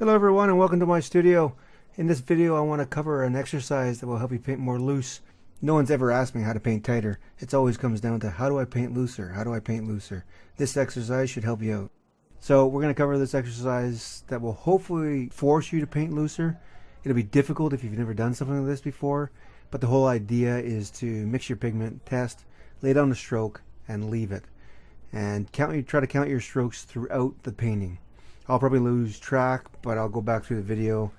Hello everyone and welcome to my studio. In this video I want to cover an exercise that will help you paint more loose. No one's ever asked me how to paint tighter. It always comes down to how do I paint looser? How do I paint looser? This exercise should help you out. So we're going to cover this exercise that will hopefully force you to paint looser. It'll be difficult if you've never done something like this before, but the whole idea is to mix your pigment, test, lay down the stroke, and leave it. And try to count your strokes throughout the painting. I'll probably lose track, but I'll go back through the video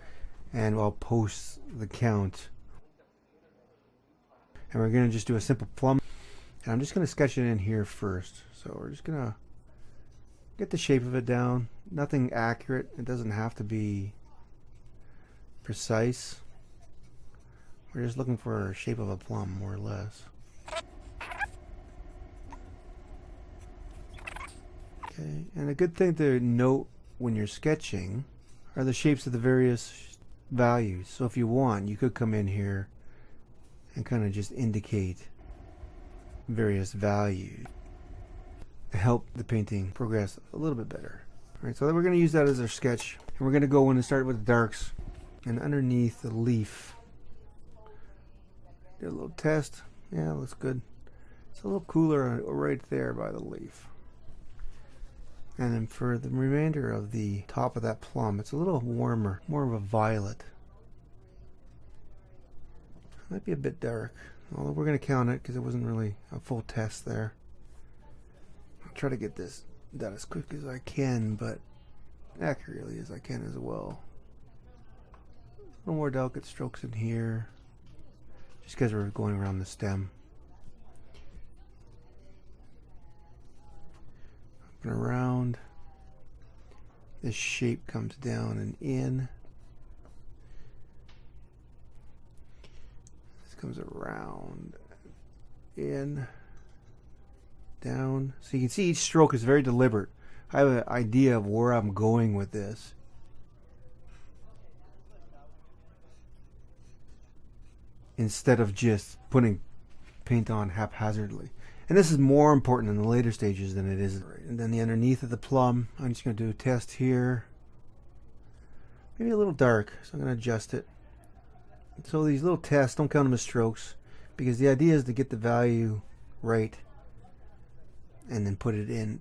and I'll post the count. And we're going to just do a simple plum. And I'm just going to sketch it in here first. So we're just going to get the shape of it down. Nothing accurate. It doesn't have to be precise. We're just looking for a shape of a plum, more or less. Okay, and a good thing to note when you're sketching are the shapes of the various values. So if you want, you could come in here and kind of just indicate various values to help the painting progress a little bit better. Alright, so then we're going to use that as our sketch, and we're going to go in and start with the darks, and underneath the leaf do a little test. Yeah, looks good. It's a little cooler right there by the leaf. And then for the remainder of the top of that plum, it's a little warmer, more of a violet. Might be a bit dark, although we're going to count it because it wasn't really a full test there. I'll try to get this done as quick as I can, but accurately as I can as well. A little more delicate strokes in here, just because we're going around the stem. And around, this shape comes down and in. This comes around, in, down. So you can see each stroke is very deliberate. I have an idea of where I'm going with this. Instead of just putting paint on haphazardly. And this is more important in the later stages than it is. And then the underneath of the plum, I'm just going to do a test here. Maybe a little dark, so I'm going to adjust it. So these little tests, don't count them as strokes, because the idea is to get the value right and then put it in,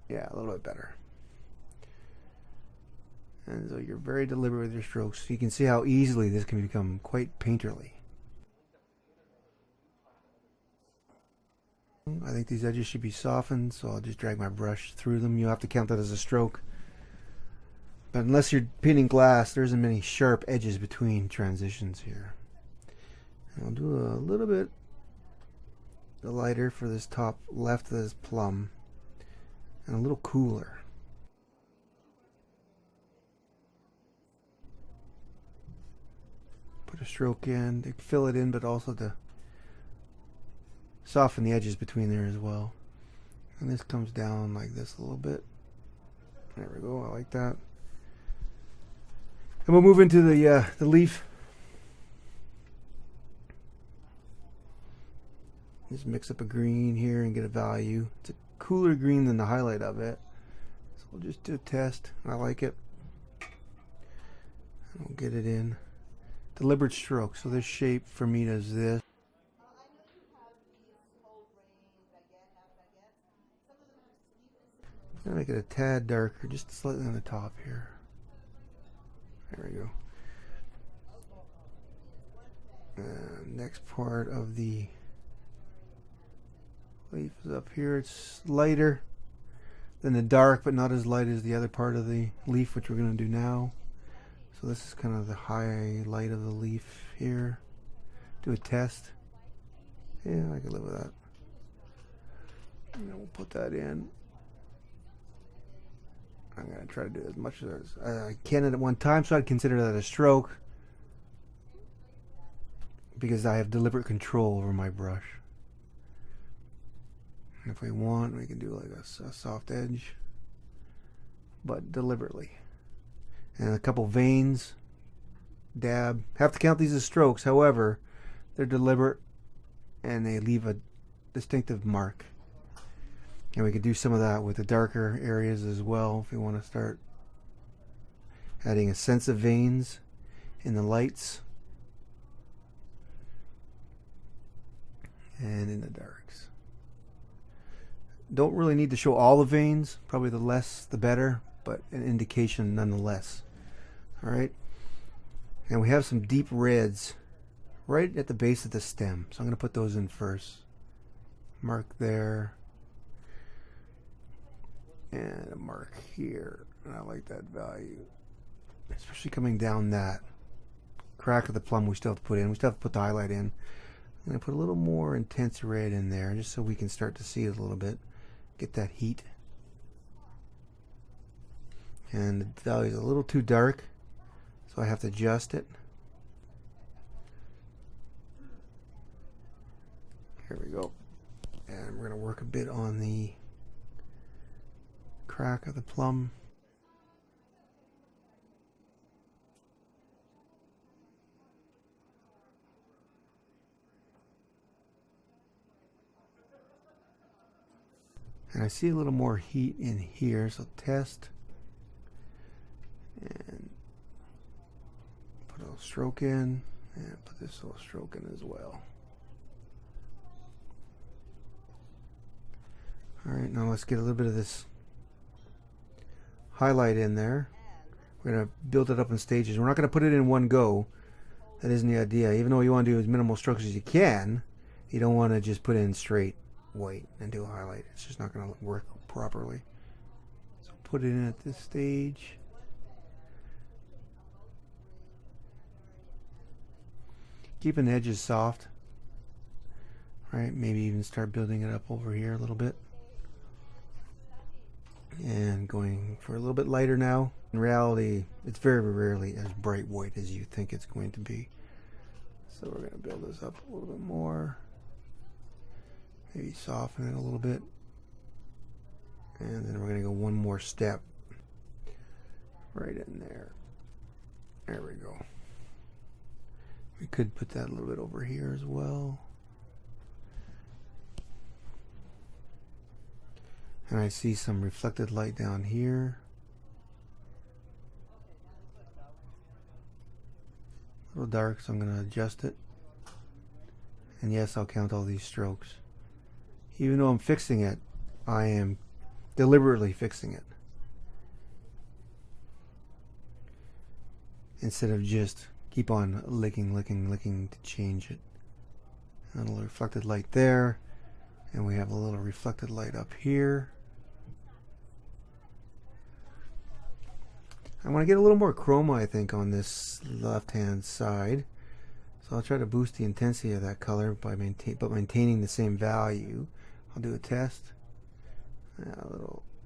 yeah, a little bit better. And so you're very deliberate with your strokes. You can see how easily this can become quite painterly. I think these edges should be softened, so I'll just drag my brush through them. You'll have to count that as a stroke. But unless you're painting glass, there isn't many sharp edges between transitions here. And I'll do a little bit lighter for this top left of this plum, and a little cooler. Put a stroke in to fill it in, but also to soften the edges between there as well. And this comes down like this a little bit. There we go, I like that. And we'll move into the leaf. Just mix up a green here and get a value. It's a cooler green than the highlight of it. So we'll just do a test. I like it. And we'll get it in. Deliberate stroke. So this shape for me does this. I'm going to make it a tad darker, just slightly on the top here. There we go. Next part of the leaf is up here. It's lighter than the dark, but not as light as the other part of the leaf, which we're going to do now. So this is kind of the highlight of the leaf here. Do a test. Yeah, I can live with that. And then we'll put that in. I'm going to try to do as much as I can at one time, so I'd consider that a stroke because I have deliberate control over my brush. And if we want, we can do like a soft edge, but deliberately. And a couple veins, dab. Have to count these as strokes, however, they're deliberate and they leave a distinctive mark. And we could do some of that with the darker areas as well if we want to start adding a sense of veins in the lights and in the darks. Don't really need to show all the veins, probably the less the better, but an indication nonetheless. Alright, and we have some deep reds right at the base of the stem, so I'm going to put those in first. Mark there, and a mark here, and I like that value, especially coming down that crack of the plum. We still have to put in, we still have to put the highlight in. I'm going to put a little more intense red in there just so we can start to see it a little bit, get that heat. And the value is a little too dark, so I have to adjust it. Here we go. And we're going to work a bit on the crack of the plum. And I see a little more heat in here, so test. And put a little stroke in, and put this little stroke in as well. Alright, now let's get a little bit of this highlight in there. We're going to build it up in stages. We're not going to put it in one go. That isn't the idea. Even though you want to do as minimal strokes as you can, you don't want to just put in straight white and do a highlight. It's just not going to work properly. So put it in at this stage. Keeping the edges soft. Right, maybe even start building it up over here a little bit. And going for a little bit lighter now. In reality, it's very rarely as bright white as you think it's going to be. So we're going to build this up a little bit more. Maybe soften it a little bit. And then we're going to go one more step. Right in there. There we go. We could put that a little bit over here as well. And I see some reflected light down here. A little dark, so I'm going to adjust it. And yes, I'll count all these strokes. Even though I'm fixing it, I am deliberately fixing it. Instead of just keep on licking to change it. And a little reflected light there. And we have a little reflected light up here. I want to get a little more chroma, I think, on this left-hand side. So I'll try to boost the intensity of that color by maintaining the same value. I'll do a test. A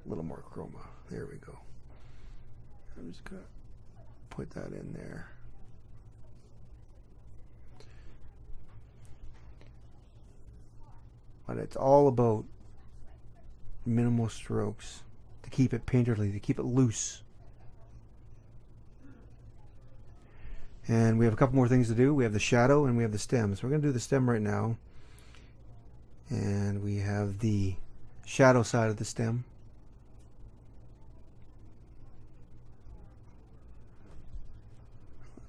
little more chroma. There we go. I'm just going to put that in there. But it's all about minimal strokes to keep it painterly, to keep it loose. And we have a couple more things to do. We have the shadow and we have the stem. So we're going to do the stem right now. And we have the shadow side of the stem.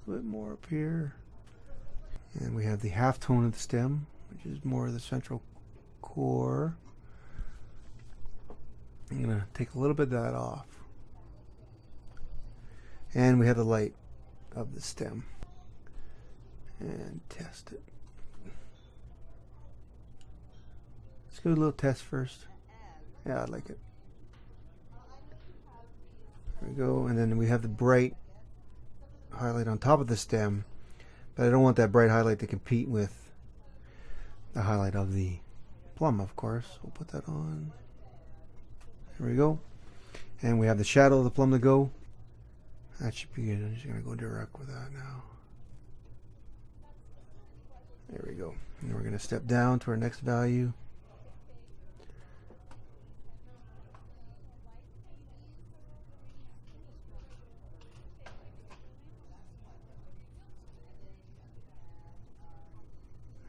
A little bit more up here. And we have the half tone of the stem, which is more of the central core. I'm going to take a little bit of that off. And we have the light of the stem. And test it. Let's do a little test first. Yeah, I like it. There we go. And then we have the bright highlight on top of the stem. But I don't want that bright highlight to compete with the highlight of the plum, of course. We'll put that on. There we go. And we have the shadow of the plum to go. That should be good. I'm just going to go direct with that now. There we go. And we're going to step down to our next value.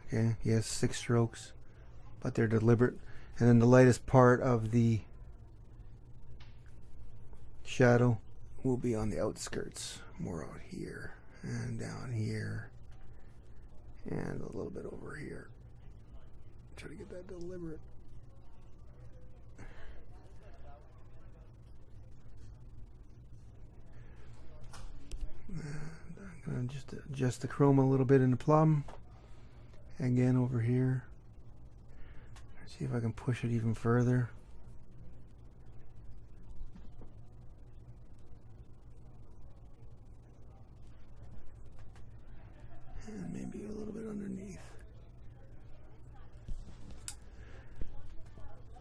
Okay, yes, 6 strokes, but they're deliberate. And then the lightest part of the shadow will be on the outskirts, more out here and down here and a little bit over here. Try to get that deliberate. I'm going to just adjust the chroma a little bit in the Plum. Again over here. See if I can push it even further. And maybe a little bit underneath.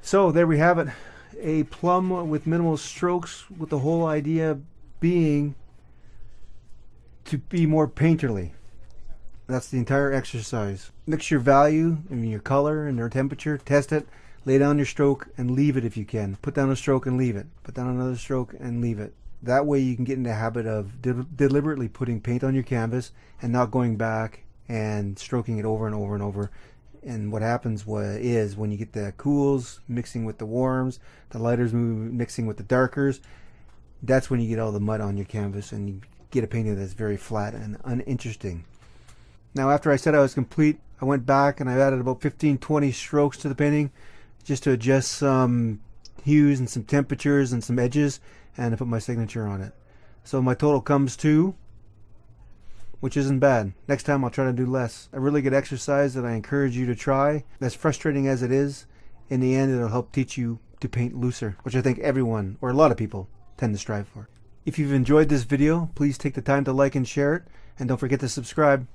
So there we have it. A Plum with minimal strokes, with the whole idea being to be more painterly. That's the entire exercise. Mix your value and your color and your temperature, test it, lay down your stroke and leave it if you can. Put down a stroke and leave it. Put down another stroke and leave it. That way you can get in the habit of deliberately putting paint on your canvas and not going back and stroking it over and over and over. And what happens is when you get the cools mixing with the warms, the lighters mixing with the darkers, that's when you get all the mud on your canvas and you get a painting that's very flat and uninteresting. Now after I said I was complete, I went back and I added about 15-20 strokes to the painting just to adjust some hues and some temperatures and some edges and to put my signature on it. So my total comes to, which isn't bad. Next time I'll try to do less. A really good exercise that I encourage you to try. As frustrating as it is, in the end it'll help teach you to paint looser, which I think everyone, or a lot of people, tend to strive for. If you've enjoyed this video, please take the time to like and share it, and don't forget to subscribe.